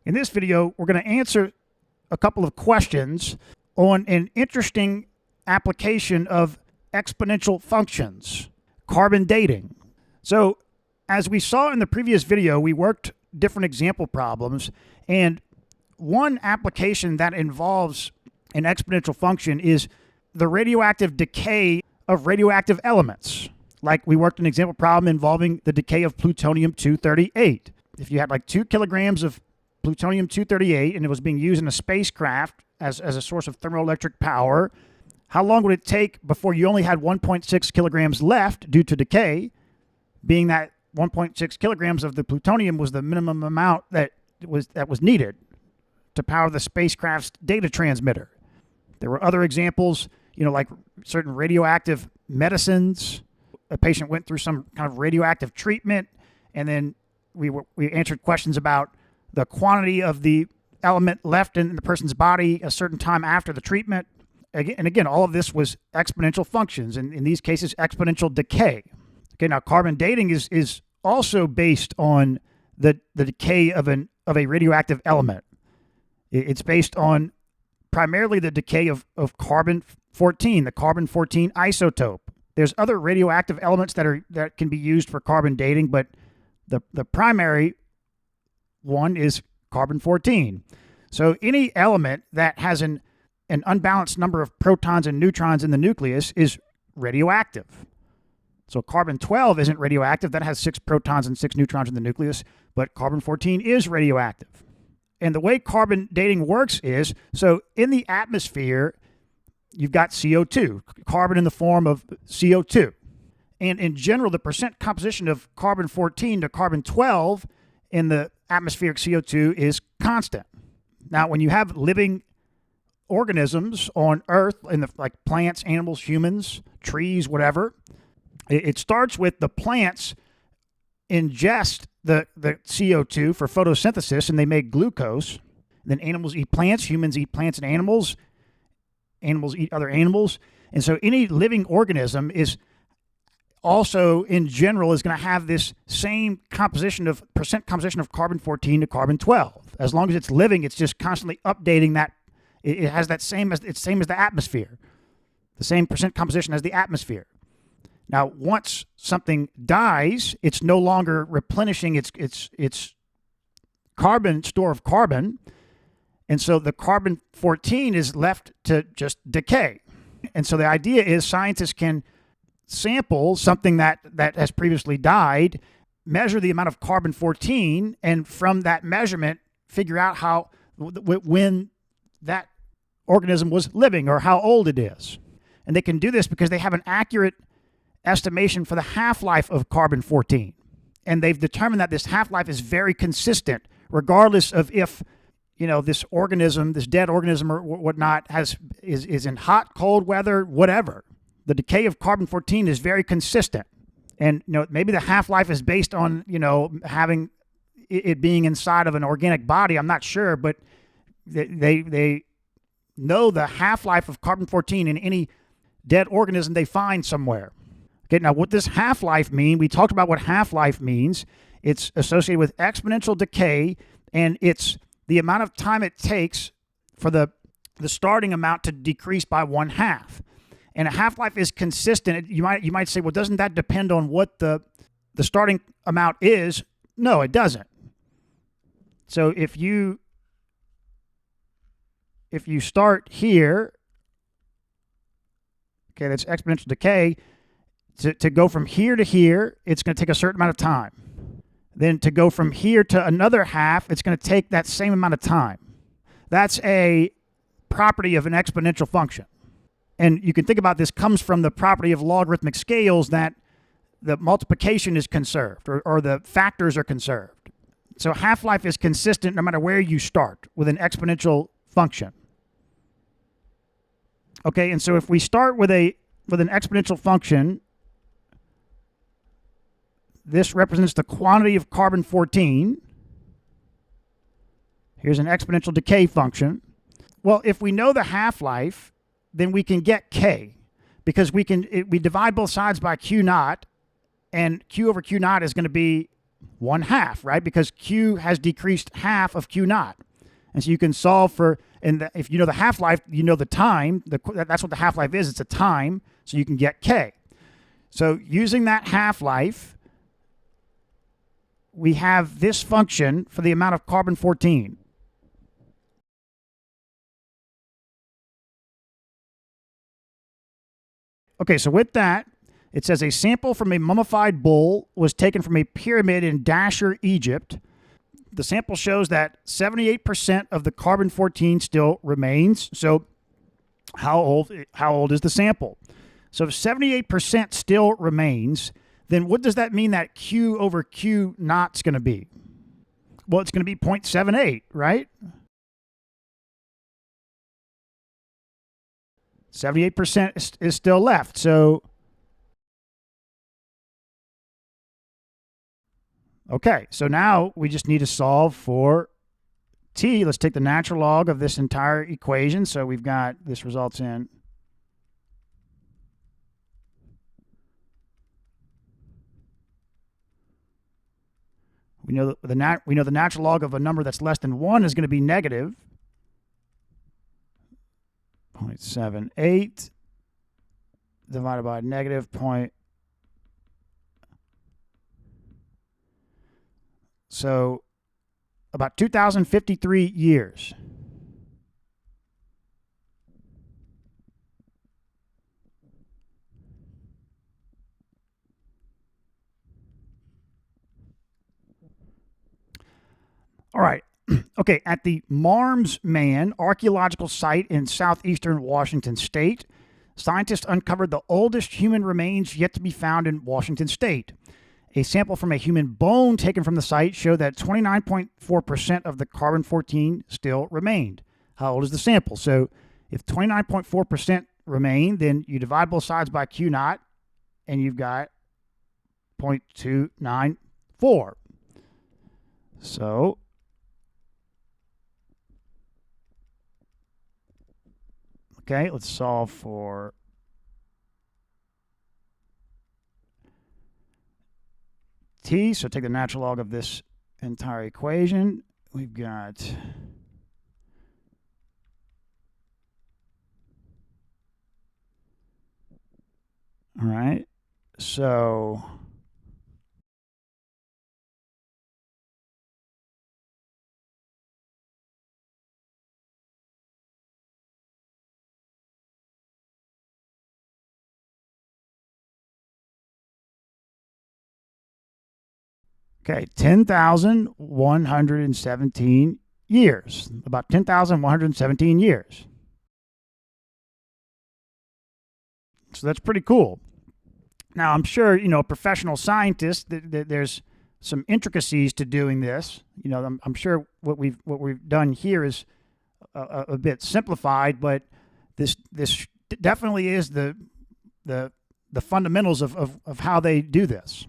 In this video, we're going to answer a couple of questions on an interesting application of exponential functions, carbon dating. So, as we saw in the previous video, we worked different example problems, and one application that involves an exponential function is the radioactive decay of radioactive elements. Like we worked an example problem involving the decay of plutonium-238. If you had like 2 kilograms of plutonium-238 and it was being used in a spacecraft as a source of thermoelectric power, how long would it take before you only had 1.6 kilograms left due to decay, being that 1.6 kilograms of the plutonium was the minimum amount that was needed to power the spacecraft's data transmitter. There were other examples, like certain radioactive medicines. A patient went through some kind of radioactive treatment, and then we answered questions about the quantity of the element left in the person's body a certain time after the treatment. And again, all of this was exponential functions, and in these cases, exponential decay. Okay, now carbon dating is also based on the decay of a radioactive element. It's based on primarily the decay of carbon-14, the carbon-14 isotope. There's other radioactive elements that can be used for carbon dating, but the primary one is carbon-14. So any element that has an unbalanced number of protons and neutrons in the nucleus is radioactive. So carbon-12 isn't radioactive. That has 6 protons and 6 neutrons in the nucleus, but carbon-14 is radioactive. And the way carbon dating works is, so in the atmosphere, you've got CO2, carbon in the form of CO2. And in general, the percent composition of carbon-14 to carbon-12 in the atmospheric CO2 is constant. Now, when you have living organisms on Earth, like plants, animals, humans, trees, whatever, it starts with the plants ingest the CO2 for photosynthesis, and they make glucose. Then animals eat plants, humans eat plants and animals eat other animals. And so any living organism is also, in general, is going to have this same percent composition of carbon-14 to carbon-12. As long as it's living, it's just constantly updating that. It has that same as the atmosphere, the same percent composition as the atmosphere. Now, once something dies, it's no longer replenishing its carbon store of carbon, and so the carbon-14 is left to just decay. And so the idea is scientists can sample something that has previously died, measure the amount of carbon-14, and from that measurement, figure out when that organism was living or how old it is. And they can do this because they have an accurate estimation for the half-life of carbon-14. And they've determined that this half-life is very consistent, regardless of if, this organism, this dead organism or whatnot, is in hot, cold weather, whatever. The decay of carbon-14 is very consistent. And, maybe the half-life is based on, having it being inside of an organic body. I'm not sure, but they know the half-life of carbon-14 in any dead organism they find somewhere. Okay, now what does half-life mean? We talked about what half-life means. It's associated with exponential decay, and it's the amount of time it takes for the starting amount to decrease by 1/2. And a half-life is consistent. You might say, well, doesn't that depend on what the starting amount is? No, it doesn't. So if you start here, okay, that's exponential decay. To go from here to here, it's going to take a certain amount of time. Then to go from here to another half, it's going to take that same amount of time. That's a property of an exponential function. And you can think about this comes from the property of logarithmic scales that the multiplication is conserved or the factors are conserved. So half-life is consistent no matter where you start with an exponential function. Okay, and so if we start with an exponential function, this represents the quantity of carbon-14. Here's an exponential decay function. Well, if we know the half-life, then we can get K, because we divide both sides by Q naught, and Q over Q naught is going to be 1/2, right? Because Q has decreased half of Q naught. And so you can solve for, and if you know the half-life, you know the time. That's what the half-life is. It's a time, so you can get K. So using that half-life, we have this function for the amount of carbon-14. Okay, so with that, it says a sample from a mummified bull was taken from a pyramid in Dasher, Egypt. The sample shows that 78% of the carbon-14 still remains. So how old is the sample? So if 78% still remains, then what does that mean that Q over Q naught's going to be? Well, it's going to be 0.78, right? 78% is still left. So, okay, so now we just need to solve for T. Let's take the natural log of this entire equation. So we've got, this results in we know the natural log of a number that's less than 1 is going to be negative 0.78 divided by negative point. So about 2,053 years. All right. Okay, at the Marms Man archaeological site in southeastern Washington state, scientists uncovered the oldest human remains yet to be found in Washington state. A sample from a human bone taken from the site showed that 29.4% of the carbon-14 still remained. How old is the sample? So if 29.4% remain, then you divide both sides by Q naught, and you've got 0.294. So okay, let's solve for T. So take the natural log of this entire equation. We've got all right. So okay, 10,117 years. About 10,117 years. So that's pretty cool. Now, I'm sure, a professional scientist, there's some intricacies to doing this. I'm sure what we've done here is a bit simplified, but this definitely is the fundamentals of how they do this.